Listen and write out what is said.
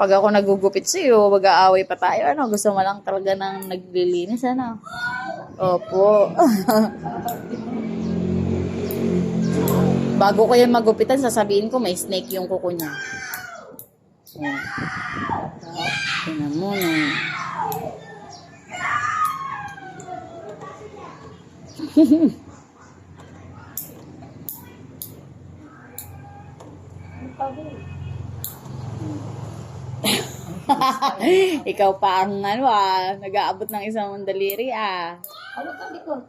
Pag ako nagugupit sa'yo, mag-aaway pa tayo. Ano, gusto mo lang talaga ng naglilinis, ano? Opo. Bago ko yan magupitan, sasabihin ko may snake yung kuko niya. Yan. Tingnan mo, no. Ikaw pa ang nag-aabot ng isang daliri, ah. Hawak ang likod.